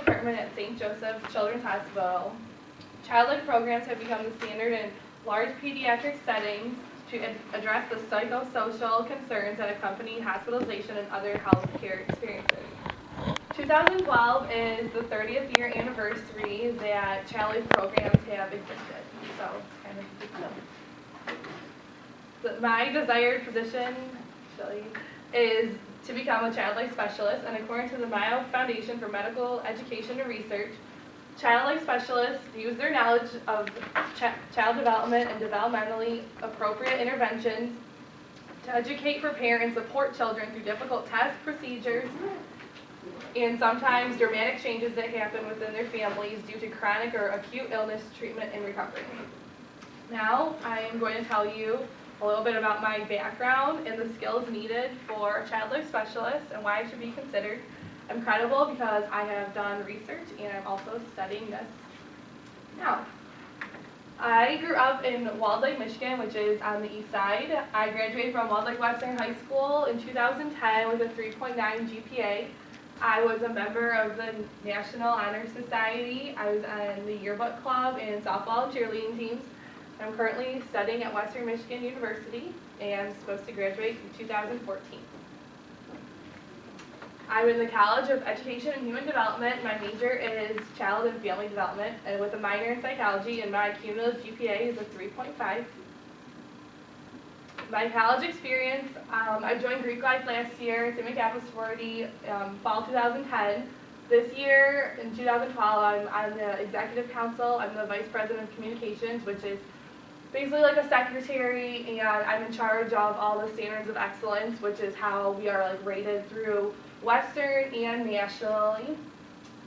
department at St. Joseph's Children's Hospital. Child life programs have become the standard in large pediatric settings to address the psychosocial concerns that accompany hospitalization and other health care experiences. 2012 is the 30th year anniversary that child life programs have existed, so it's kind of a big deal. My desired position actually is to become a child life specialist, and according to the Mayo Foundation for Medical Education and Research, child life specialists use their knowledge of child development and developmentally appropriate interventions to educate, prepare, and support children through difficult tests, procedures, and sometimes dramatic changes that happen within their families due to chronic or acute illness, treatment, and recovery. Now, I am going to tell you a little bit about my background and the skills needed for a child life specialist and why I should be considered. I'm credible because I have done research and I'm also studying this now. I grew up in Walled Lake, Michigan, which is on the east side. I graduated from Walled Lake Western High School in 2010 with a 3.9 GPA. I was a member of the National Honor Society. I was on the yearbook club and softball and cheerleading teams. I'm currently studying at Western Michigan University and I'm supposed to graduate in 2014. I'm in the College of Education and Human Development. My major is Child and Family Development, and with a minor in psychology, and my cumulative GPA is a 3.5. My college experience, I joined Greek Life last year at St. Catholic sorority, fall 2010. This year, in 2012, I'm on the Executive Council. I'm the Vice President of Communications, which is basically like a secretary, and I'm in charge of all the standards of excellence, which is how we are rated through Western and nationally.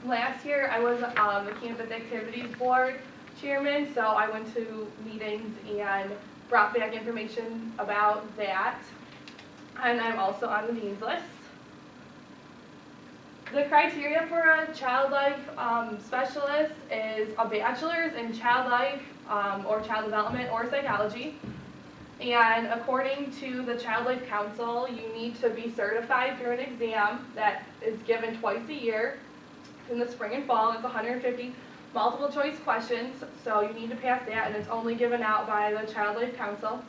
Last year I was the Campus Activities Board chairman, so I went to meetings and brought back information about that. And I'm also on the Dean's List. The criteria for a child life specialist is a bachelor's in child life or child development or psychology. And according to the Child Life Council, you need to be certified through an exam that is given twice a year in the spring and fall. It's 150 multiple choice questions, so you need to pass that, and it's only given out by the Child Life Council.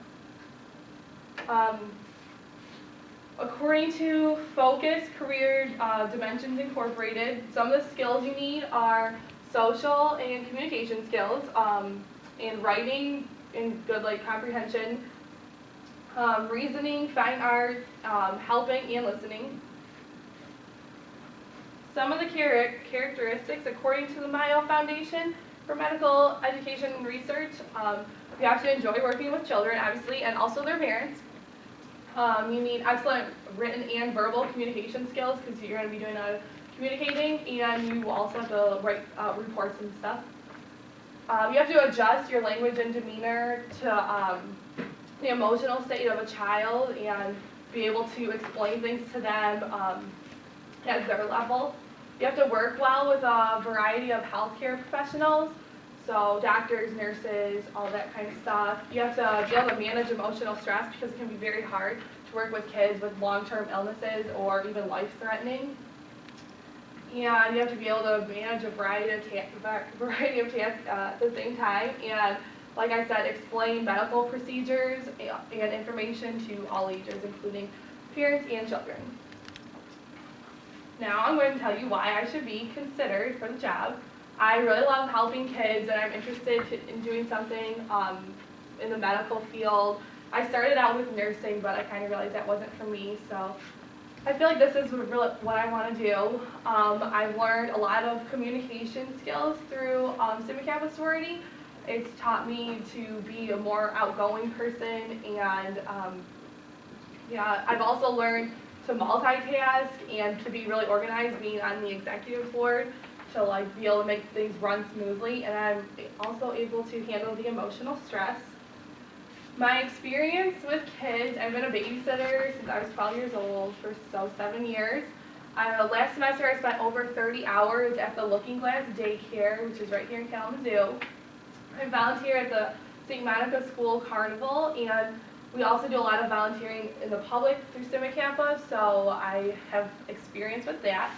According to Focus Career Dimensions Incorporated, some of the skills you need are social and communication skills, and writing and good comprehension, reasoning, fine arts, helping, and listening. Some of the characteristics, according to the Mayo Foundation for Medical Education and Research, you have to enjoy working with children, obviously, and also their parents. You need excellent written and verbal communication skills because you're going to be doing communicating, and you also have to write reports and stuff. You have to adjust your language and demeanor to the emotional state of a child and be able to explain things to them at their level. You have to work well with a variety of healthcare professionals, so doctors, nurses, all that kind of stuff. You have to be able to manage emotional stress because it can be very hard to work with kids with long-term illnesses or even life-threatening. And you have to be able to manage a variety of tasks at the same time. And like I said, explain medical procedures and information to all ages, including parents and children. Now I'm going to tell you why I should be considered for the job. I really love helping kids, and I'm interested in doing something in the medical field. I started out with nursing, but I kind of realized that wasn't for me, so I feel like this is really what I want to do. I've learned a lot of communication skills through St. Catholic sorority. It's taught me to be a more outgoing person, and I've also learned to multitask and to be really organized, being on the executive board, to be able to make things run smoothly, and I'm also able to handle the emotional stress. My experience with kids, I've been a babysitter since I was 12 years old for 7 years. Last semester I spent over 30 hours at the Looking Glass Daycare, which is right here in Kalamazoo. I volunteer at the St. Monica School Carnival, and we also do a lot of volunteering in the public through Sigma Kappa, so I have experience with that.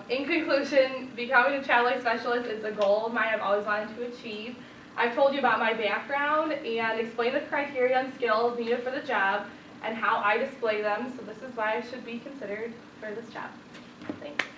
In conclusion, becoming a child life specialist is a goal of mine I've always wanted to achieve. I've told you about my background and explained the criteria and skills needed for the job and how I display them, so this is why I should be considered for this job. Thanks.